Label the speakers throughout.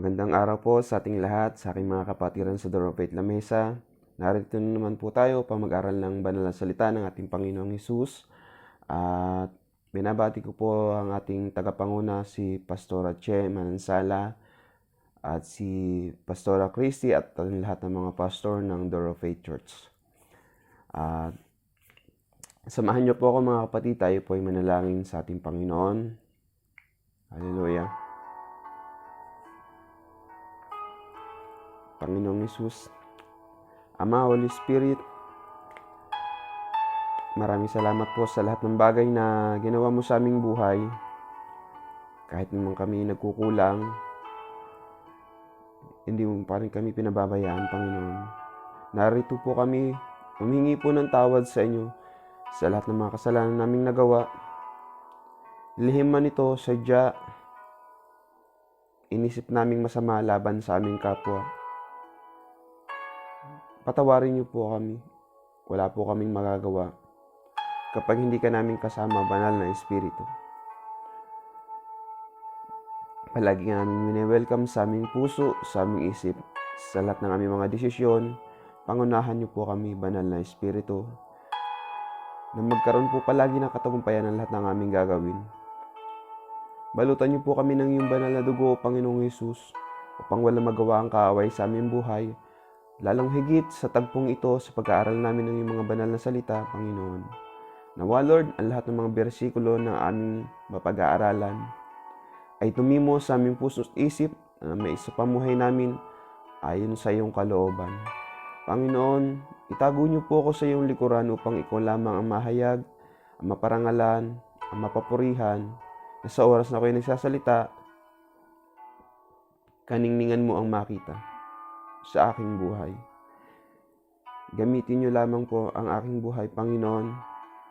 Speaker 1: Magandang araw po sa ating lahat, sa aking mga kapatiran sa Door of Faith La Mesa. Narito na naman po tayo para mag-aral ng banal na salita ng ating Panginoong Hesus. At binabati ko po ang ating tagapanguna si Pastora Che Manansala at si Pastora Christy at ang lahat ng mga pastor ng Door of Faith Church. At samahan niyo po ako mga kapatid, tayo po ay manalangin sa ating Panginoon. Hallelujah. Panginoong Hesus, Ama, Holy Spirit, maraming salamat po sa lahat ng bagay na ginawa mo sa aming buhay. Kahit naman kami nagkukulang, hindi mo pa rin kami pinababayaan, Panginoon. Narito po kami, humingi po ng tawad sa inyo sa lahat ng mga kasalanan naming nagawa. Lihim man ito, sadya, inisip naming masama laban sa aming kapwa. Patawarin niyo po kami. Wala po kaming magagawa kapag hindi ka namin kasama, banal na Espiritu. Palagi nga namin mini-welcome sa aming puso, sa aming isip, sa lahat ng aming mga desisyon. Pangunahan niyo po kami, banal na Espiritu, na magkaroon po palagi ng katagumpayan ng lahat ng aming gagawin. Balutan niyo po kami ng iyong banal na dugo, Panginoong Hesus, upang walang magawa ang kaaway sa aming buhay. Lalong higit sa tagpong ito sa pag-aaral namin ng iyong mga banal na salita, Panginoon. Nawa, Lord, ang lahat ng mga bersikulo ng aming mapag-aaralan ay tumimo sa aming puso't isip na may isa pamuhay namin ayon sa iyong kalooban. Panginoon, itago niyo po ako sa iyong likuran upang ikaw lamang ang mahayag, ang maparangalan, ang mapapurihan, na sa oras na ako'y nagsasalita, kaningningan mo ang makita sa aking buhay. Gamitin niyo lamang po ang aking buhay, Panginoon,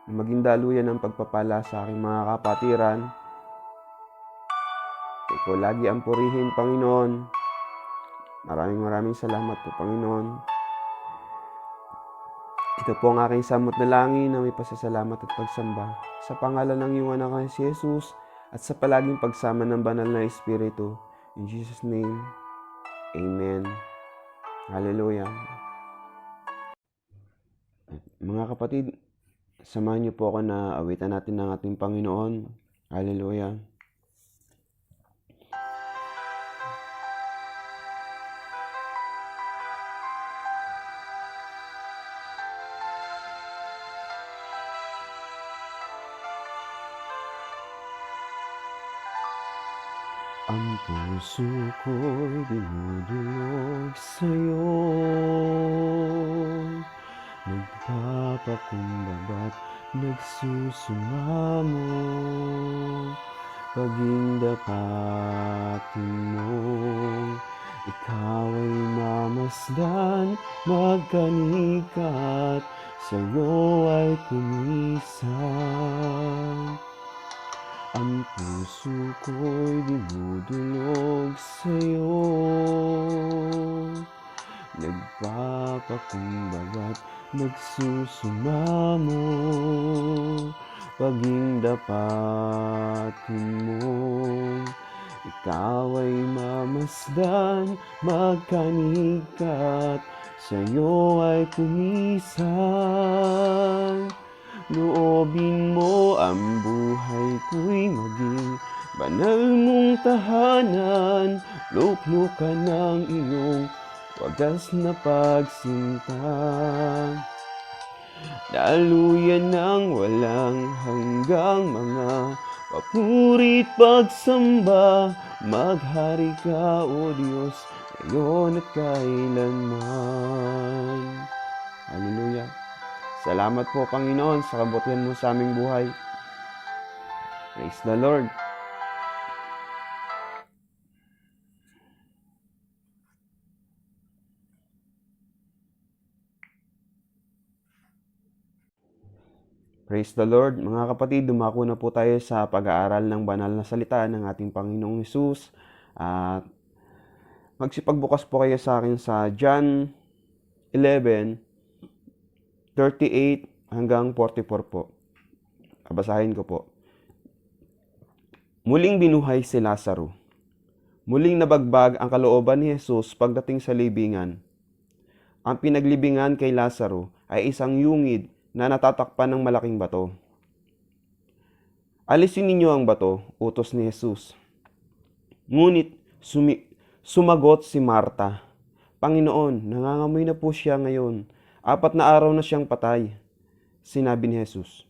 Speaker 1: na maging daluyan ng pagpapala sa aking mga kapatiran. Ikaw lagi ang purihin, Panginoon. Maraming salamat po, Panginoon. Ito po ang aking samot na langin na may pasasalamat at pagsamba sa pangalan ng iyong anak na si Jesus at sa palaging pagsama ng banal na Espiritu. In Jesus' name, Amen. Hallelujah. Mga kapatid, samahan niyo po ako na awitan natin ng ating Panginoon. Hallelujah. Ang puso ko'y dinudulog sa'yo, nagpapakumbaga't nagsusumamo, paging dapatin mo, ikaw ay mamasdan, magkanikat, sa'yo ay kumisan. Ang puso ko'y dinudulog sa'yo, nagpapakumbaga't nagsusumamo, paging dapatin mo, ikaw ay mamasdan, magkanikat, sa'yo ay kumisan. Loobin mo ang buhay ko'y maging banal mong tahanan, luklukan ng iyong wagas na pagsinta. Daluyan ng walang hanggang mga papuri't pagsamba, maghari ka, O Diyos, ngayon at kailanman. Hallelujah. Salamat po, Panginoon, sa kabutihan mo sa aming buhay. Praise the Lord. Praise the Lord. Mga kapatid, dumako na po tayo sa pag-aaral ng banal na salita ng ating Panginoong Hesus. At magsipagbukas po kayo sa akin sa John 11:38 hanggang 44 po. Basahin ko po. Muling binuhay si Lazaro. Muling nabagbag ang kalooban ni Jesus pagdating sa libingan. Ang pinaglibingan kay Lazaro ay isang yungid na natatakpan ng malaking bato. Alisin ninyo ang bato, utos ni Jesus. Ngunit sumagot si Marta, Panginoon, nangangamoy na po siya ngayon. 4 na araw na siyang patay. Sinabi ni Jesus,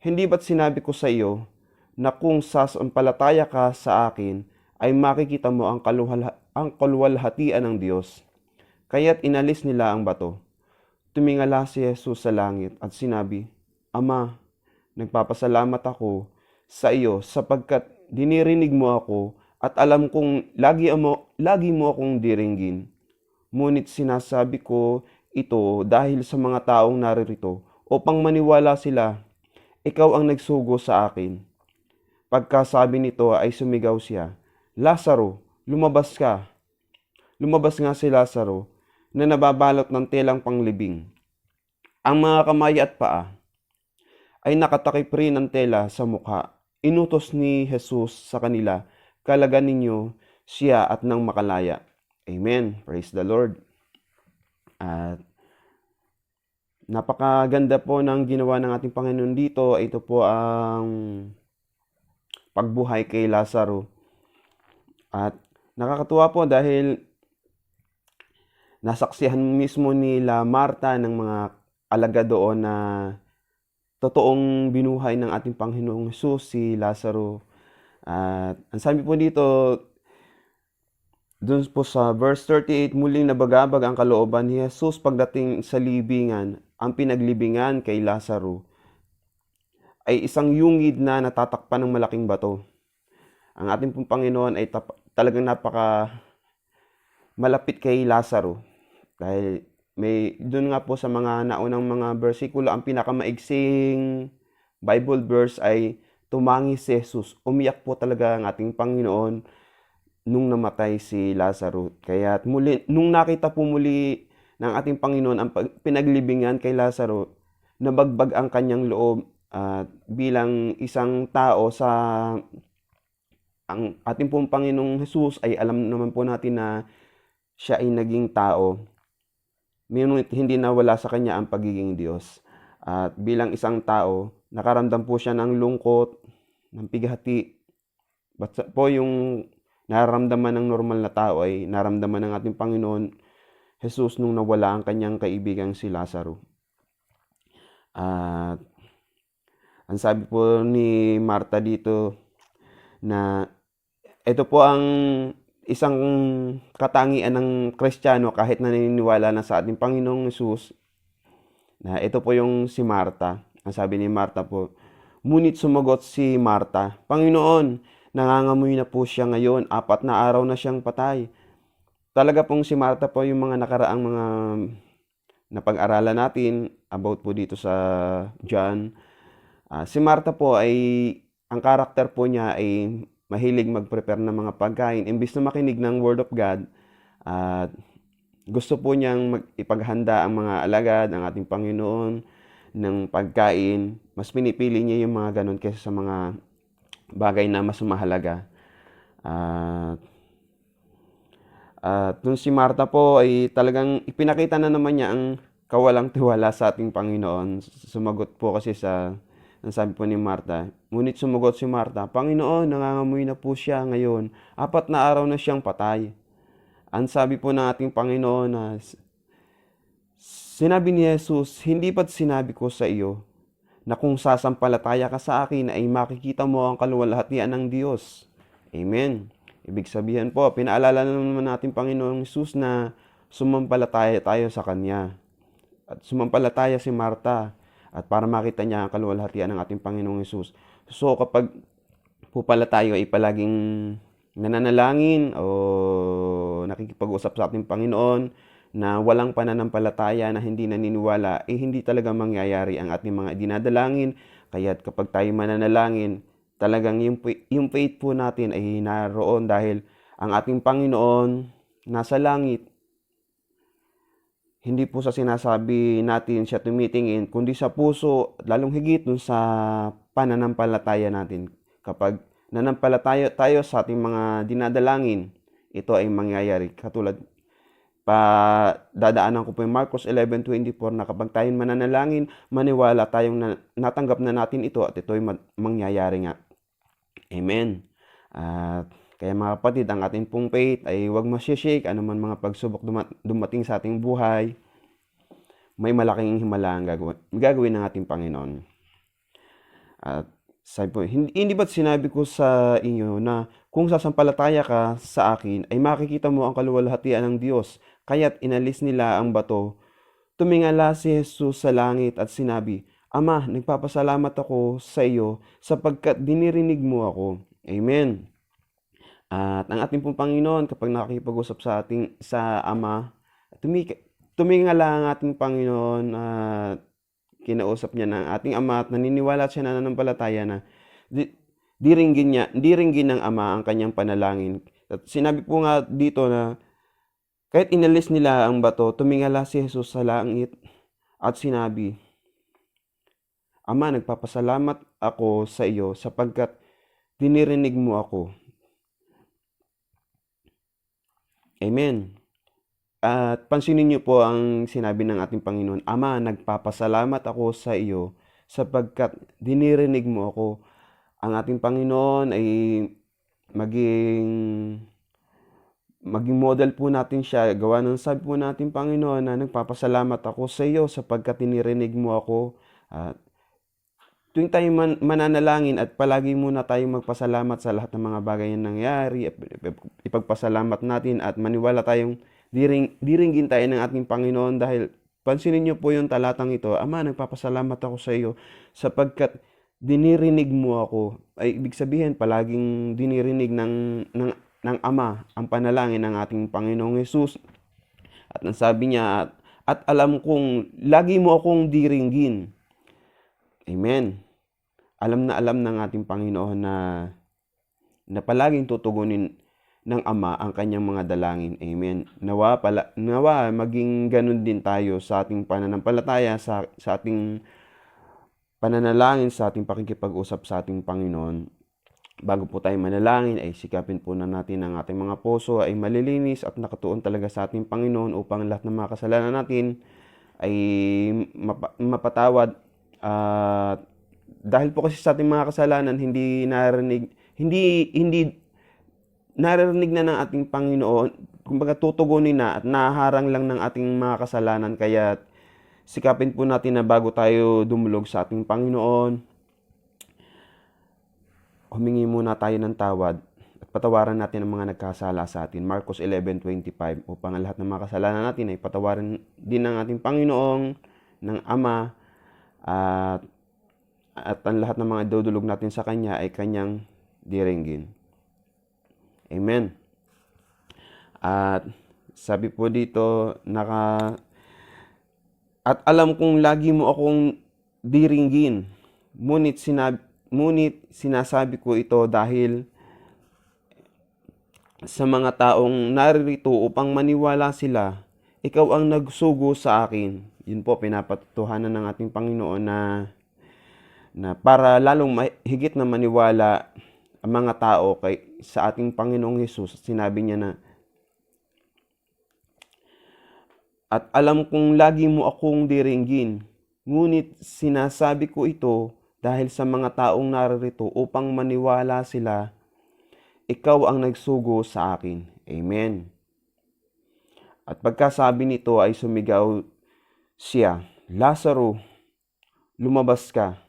Speaker 1: Hindi ba't sinabi ko sa iyo na kung sasampalataya ka sa akin, ay makikita mo ang kaluwalhatian ng Diyos. Kaya't inalis nila ang bato. Tumingala si Jesus sa langit at sinabi, Ama, nagpapasalamat ako sa iyo sapagkat dinirinig mo ako at alam kong lagi mo akong diringgin. Ngunit sinasabi ko ito dahil sa mga taong naririto upang maniwala sila, ikaw ang nagsugo sa akin. Pagkasabi nito ay sumigaw siya, Lazaro, lumabas ka. Lumabas nga si Lazaro na nababalot ng telang panglibing. Ang mga kamay at paa ay nakatakip rin ng tela sa mukha. Inutos ni Jesus sa kanila, kalagan ninyo siya at nang makalaya. Amen. Praise the Lord. At napakaganda po ng ginawa ng ating Panginoon dito. Ito po ang pagbuhay kay Lazaro. At nakakatuwa po dahil nasaksihan mismo nila Marta ng mga alagad doon na totoong binuhay ng ating Panginoong Jesus si Lazaro. At ang sabi po dito, doon po sa verse 38, muling nabagabag ang kalooban ni Jesus pagdating sa libingan. Ang pinaglibingan kay Lazaro ay isang yungid na natatakpan ng malaking bato. Ang ating pong Panginoon ay talagang napaka malapit kay Lazaro. Dahil may doon nga po sa mga naunang mga bersikulo, ang pinakamaigsing Bible verse ay tumangi si Jesus. Umiyak po talaga ang ating Panginoon nung namatay si Lazaro. Kaya nung nakita po muli ng ating Panginoon ang pinaglibingan kay Lazaro, nabagbag ang kanyang loob bilang isang tao ang ating pong Panginoong Jesus ay alam naman po natin na siya ay naging tao. Hindi nawala sa kanya ang pagiging Diyos. At bilang isang tao, nakaramdam po siya ng lungkot, ng pighati. Basta po yung nararamdaman ng normal na tao ay naramdaman ng ating Panginoon Jesus nung nawala ang kanyang kaibigang si Lazaro. At ang sabi po ni Marta dito na ito po ang isang katangian ng Kristiyano kahit naniniwala na sa ating Panginoong Jesus, na ito po yung si Marta. Ang sabi ni Marta po, ngunit sumagot si Marta, Panginoon, nangangamoy na po siya ngayon, 4 na araw na siyang patay. Talaga pong si Marta po yung mga nakaraang mga napag-aralan natin about po dito sa John. Si Marta po ay, ang karakter po niya ay mahilig mag-prepare ng mga pagkain. Imbis na makinig ng Word of God, gusto po niyang ipaghanda ang mga alagad, ang ating Panginoon, ng pagkain. Mas pinipili niya yung mga ganun kaysa sa mga bagay na mas mahalaga. At nung si Marta po ay talagang ipinakita na naman niya ang kawalang tiwala sa ating Panginoon. Sumagot po kasi ang sabi po ni Marta, ngunit sumagot si Marta, Panginoon, nangangamoy na po siya ngayon. 4 na araw na siyang patay. Ang sabi po ng ating Panginoon na sinabi ni Jesus, hindi ba't sinabi ko sa iyo na kung sasampalataya ka sa akin ay makikita mo ang kaluwalhatian ng Diyos. Amen. Ibig sabihin po, pinaalala naman natin Panginoong Jesus na sumampalataya tayo sa Kanya. At sumampalataya si Marta at para makita niya ang kaluwalhatian ng ating Panginoong Jesus. So kapag po pala tayo ay palaging nananalangin o nakikipag-usap sa ating Panginoon na walang pananampalataya, na hindi naniniwala, hindi talaga mangyayari ang ating mga dinadalangin. Kaya't kapag tayo mananalangin, talagang yung faith po natin ay naroon dahil ang ating Panginoon nasa langit. Hindi po sa sinasabi natin siya tumitingin, kundi sa puso, lalong higit dun sa pananampalataya natin. Kapag nanampalataya tayo sa ating mga dinadalangin, ito ay mangyayari. Katulad, dadaanan ko po yung Marcos 11:24 na kapag tayo mananalangin, maniwala tayong natanggap na natin ito at ito ay mangyayari nga. Amen. At kaya mga kapatid, ang ating pong faith ay huwag masyishake anuman mga pagsubok dumating sa ating buhay. May malaking himala ang gagawin ng ating Panginoon. At sabi po, hindi ba't sinabi ko sa inyo na kung sasampalataya ka sa akin, ay makikita mo ang kaluwalhatian ng Diyos. Kaya't inalis nila ang bato. Tumingala si Jesus sa langit at sinabi, Ama, nagpapasalamat ako sa iyo sapagkat dinirinig mo ako. Amen. At ang ating pong Panginoon, kapag nakikipag-usap sa Ama, tumingala ang ating Panginoon at kinausap niya ng ating Ama at naniniwala siya na nanampalataya na diringgin ng Ama ang kanyang panalangin. At sinabi po nga dito na kahit inalis nila ang bato, tumingala si Jesus sa langit at sinabi, Ama, nagpapasalamat ako sa iyo sapagkat dinirinig mo ako. Amen. At pansinin niyo po ang sinabi ng ating Panginoon, Ama, nagpapasalamat ako sa iyo sapagkat dinirinig mo ako. Ang ating Panginoon ay maging model po natin siya. Gawa ng sabi po natin, Panginoon, na nagpapasalamat ako sa iyo sapagkat dinirinig mo ako. At tuwing tayo mananalangin at palagi muna tayong magpasalamat sa lahat ng mga bagay na nangyari, ipagpasalamat natin at maniwala tayong diringgin tayo ng ating Panginoon dahil pansinin niyo po yung talatang ito, Ama, nagpapasalamat ako sa iyo sapagkat dinirinig mo ako. Ay ibig sabihin, palaging dinirinig ng Ama ang panalangin ng ating Panginoong Hesus. At ang sabi niya, at alam kong lagi mo akong diringgin. Amen. Alam na alam ng ating Panginoon na palaging tutugunin ng Ama ang kanyang mga dalangin. Amen. Nawa maging ganun din tayo sa ating pananampalataya, sa ating pananalangin, sa ating pakikipag-usap sa ating Panginoon. Bago po tayo manalangin, ay sikapin po na natin ang ating mga puso ay malilinis at nakatuon talaga sa ating Panginoon upang lahat ng mga kasalanan natin ay mapatawad. Dahil po kasi sa ating mga kasalanan, hindi naririnig na ng ating Panginoon, kumbaga tutugunin na at naharang lang ng ating mga kasalanan. Kaya sikapin po natin na bago tayo dumulog sa ating Panginoon, humingi muna tayo ng tawad at patawaran natin ang mga nagkasala sa atin. Marcos 11:25, upang lahat ng mga kasalanan natin ay patawarin din ng ating Panginoong, ng Ama, at ang lahat ng mga idudulog natin sa Kanya ay Kanyang diringgin. Amen. At sabi po dito, at alam kong lagi mo akong diringgin, ngunit sinasabi ko ito dahil sa mga taong naririto upang maniwala sila, ikaw ang nagsugo sa akin. Yun po, pinapatutuhanan ng ating Panginoon na para lalong higit na maniwala ang mga tao sa ating Panginoong Hesus. Sinabi niya na, at alam kong lagi mo akong diringgin, ngunit sinasabi ko ito dahil sa mga taong naririto upang maniwala sila, ikaw ang nagsugo sa akin. Amen. At pagkasabi nito ay sumigaw siya, Lazaro, lumabas ka.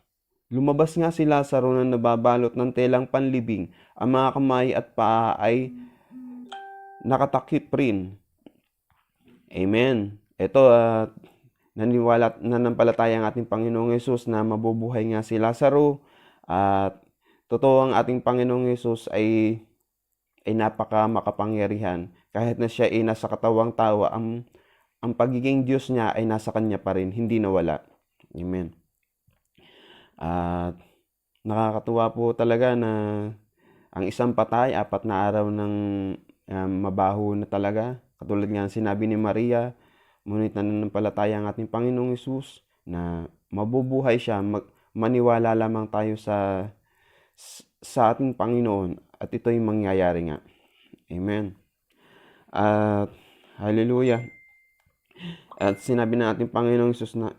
Speaker 1: Lumabas nga si Lazaro na nababalot ng telang panlibing. Ang mga kamay at paa ay nakatakip rin. Amen. Ito, nanampalataya ang ating Panginoong Hesus na mabubuhay nga si Lazaro. At totoo ang ating Panginoong Hesus ay napaka makapangyarihan. Kahit na siya ay nasa katawang tao, ang pagiging Diyos niya ay nasa kanya pa rin, hindi nawala. Amen. At nakakatuwa po talaga na ang isang patay, 4 na araw ng mabaho na talaga. Katulad nga sinabi ni Maria, ngunit nananampalataya ang ating Panginoong Hesus na mabubuhay siya. Maniwala lamang tayo sa ating Panginoon at ito'y mangyayari nga. Amen. At hallelujah. At sinabi na ating Panginoong Hesus na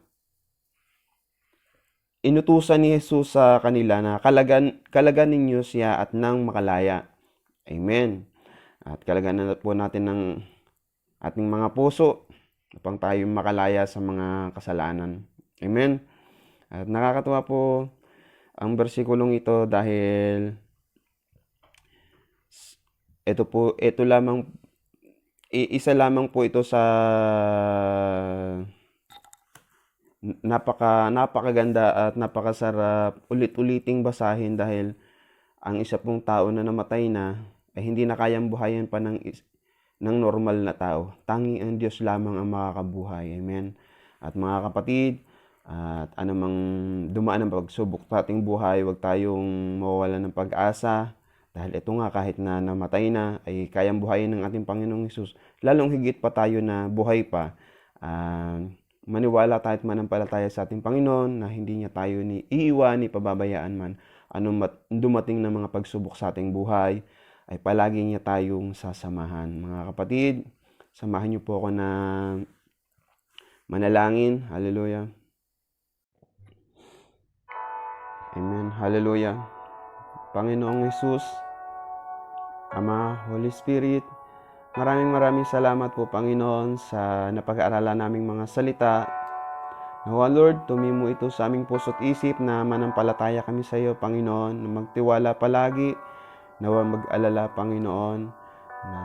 Speaker 1: inutusan ni Jesus sa kanila na kalagan ninyo siya at nang makalaya. Amen. At kalagan na po natin ng ating mga puso upang tayo makalaya sa mga kasalanan. Amen. At nakakatuwa po ang bersikulong ito dahil ito lamang, isa lamang po ito sa napakaganda at napakasarap ulit-uliting basahin dahil ang isa pong tao na namatay na ay hindi na kayang buhayin pa ng normal na tao. Tanging ang Diyos lamang ang makakabuhay. Amen. At mga kapatid, at anumang dumaan ng pagsubok sa ating buhay, huwag tayong mawawalan ng pag-asa. Dahil ito nga, kahit na namatay na, ay kayang buhayin ng ating Panginoong Hesus. Lalong higit pa tayo na buhay pa. Maniwala tayo at manampalataya sa ating Panginoon na hindi niya tayo iiwan, pababayaan man. Anong dumating na mga pagsubok sa ating buhay, ay palagi niya tayong sasamahan. Mga kapatid, samahan niyo po ako na manalangin. Hallelujah. Amen. Hallelujah. Panginoong Hesus, Ama, Holy Spirit, maraming salamat po, Panginoon, sa napag-aaralan naming mga salita. Nawa, Lord, tumimo ito sa aming puso't isip na manampalataya kami sa iyo, Panginoon, na magtiwala palagi. Nawa mag-alala, Panginoon, na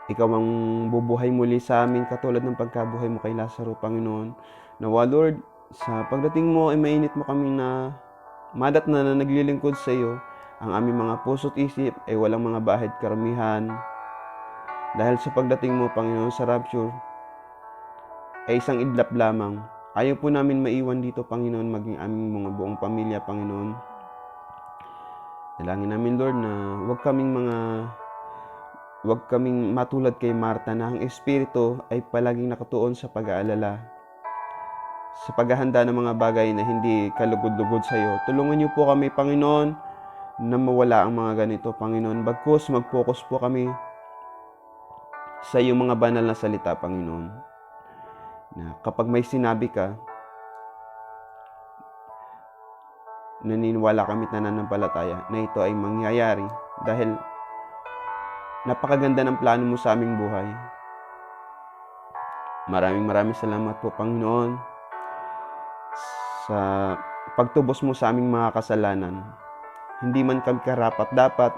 Speaker 1: ikaw ang bubuhay muli sa amin katulad ng pagkabuhay mo kay Lazaro, Panginoon. Nawa, Lord, sa pagdating mo ay mainit mo kami na madatna na naglilingkod sa iyo. Ang aming mga puso't isip ay walang mga bahid karamihan. Dahil sa pagdating mo, Panginoon, sa rapture, ay isang idlap lamang. Ayaw po namin maiwan dito, Panginoon, maging aming mga buong pamilya, Panginoon. Dalangin namin, Lord, na huwag kaming matulad kay Marta na ang Espiritu ay palaging nakatuon sa pag-aalala, sa paghahanda ng mga bagay na hindi kalugod-lugod sa iyo. Tulungan niyo po kami, Panginoon, na mawala ang mga ganito, Panginoon. Bagkus, mag-focus po kami sa iyong mga banal na salita, Panginoon. Na kapag may sinabi ka, naniniwala kami at nananampalataya na ito ay mangyayari dahil napakaganda ng plano mo sa aming buhay. Maraming salamat po, Panginoon, sa pagtubos mo sa aming mga kasalanan. Hindi man kami karapat-dapat,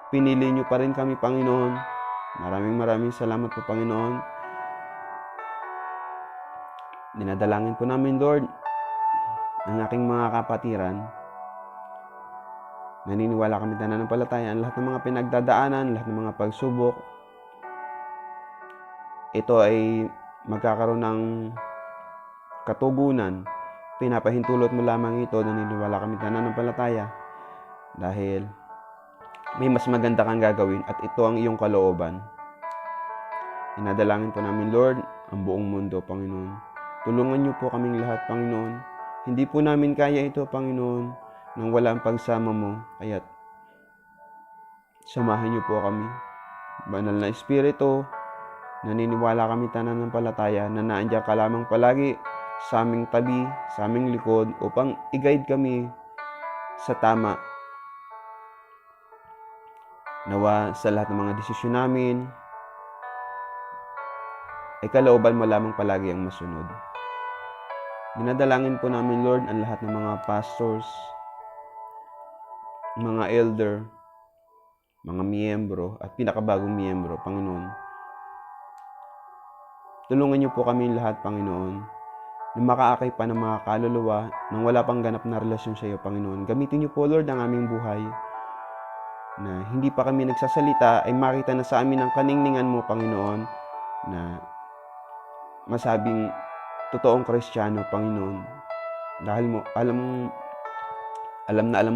Speaker 1: pinili niyo pa rin kami, Panginoon. Maraming salamat po, Panginoon. Dinadalangin po namin, Lord, ang aking mga kapatiran. Naniniwala kami na nananampalatayaan lahat ng mga pinagdadaanan, lahat ng mga pagsubok. Ito ay magkakaroon ng katugunan. Pinapahintulot mo lamang ito, naniniwala kami na nananampalataya. Dahil may mas maganda kang gagawin at ito ang iyong kalooban. Inadalangin po namin, Lord, ang buong mundo, Panginoon. Tulungan niyo po kaming lahat, Panginoon. Hindi po namin kaya ito, Panginoon, nang wala ang pagsama mo. Kaya't samahan niyo po kami. Banal na Espiritu, naniniwala kami nananampalataya na naandiyan ka lamang palagi sa aming tabi, sa aming likod, upang i-guide kami sa tama. Nawa sa lahat ng mga desisyon namin, ay kalooban mo lamang palagi ang masunod. Dinadalangin po namin, Lord, ang lahat ng mga pastors, mga elder, mga miyembro, at pinakabagong miyembro, Panginoon. Tulungan niyo po kami lahat, Panginoon, na makaakay pa ng mga kaluluwa nang wala pang ganap na relasyon sa iyo, Panginoon. Gamitin niyo po, Lord, ang aming buhay na hindi pa kami nagsasalita ay makita na sa amin ang kaningningan mo, Panginoon, na masabing totoong Kristiyano, Panginoon. Dahil mo, alam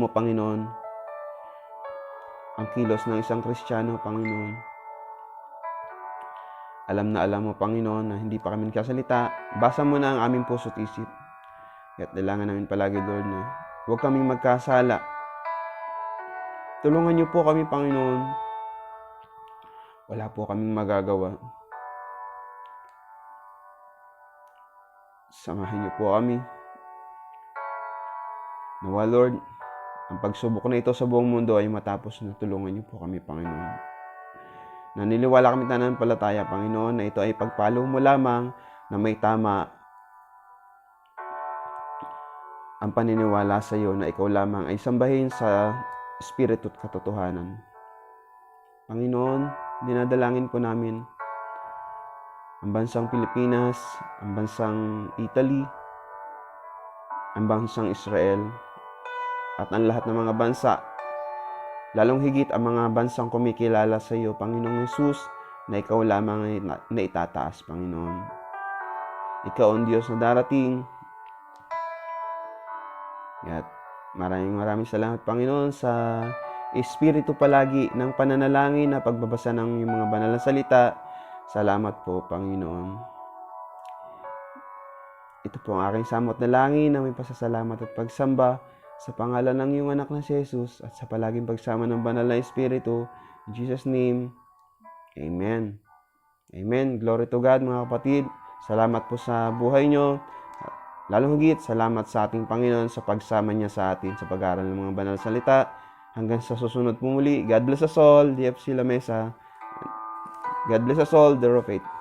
Speaker 1: mo, Panginoon, ang kilos ng isang Kristiyano, Panginoon. Alam mo, Panginoon, na hindi pa kami nagsasalita. Basa mo na ang aming puso't isip. At kailangan namin palagi, Lord, na huwag kaming magkasala. Tulungan niyo po kami, Panginoon, wala po kaming magagawa. Samahan niyo po kami. Nawa Lord, ang pagsubok na ito sa buong mundo ay matapos na tulungan niyo po kami, Panginoon. Naniniwala kami pananampalataya, Panginoon, na ito ay pagpalo mo lamang na may tama ang paniniwala sa iyo na ikaw lamang ay sambahin sa Espiritu at katotohanan. Panginoon, dinadalangin po namin ang bansang Pilipinas, ang bansang Italy, ang bansang Israel, at ang lahat ng mga bansa, lalong higit ang mga bansang kumikilala sa iyo, Panginoong Hesus, na ikaw lamang na itataas, Panginoon. Ikaw ang Diyos na darating. At maraming salamat, Panginoon, sa Espiritu palagi ng pananalangin na pagbabasa ng iyong mga banal na salita. Salamat po, Panginoon. Ito po ang aking samot na langin na may pasasalamat at pagsamba sa pangalan ng iyong anak na si Jesus at sa palaging pagsama ng banal na Espiritu. In Jesus' name, Amen. Amen. Glory to God, mga kapatid. Salamat po sa buhay nyo. Lalong higit, salamat sa ating Panginoon sa pagsama niya sa atin sa pag-aaral ng mga banal na salita. Hanggang sa susunod po muli. God bless us all. DFC La Mesa. God bless us all. The Faith.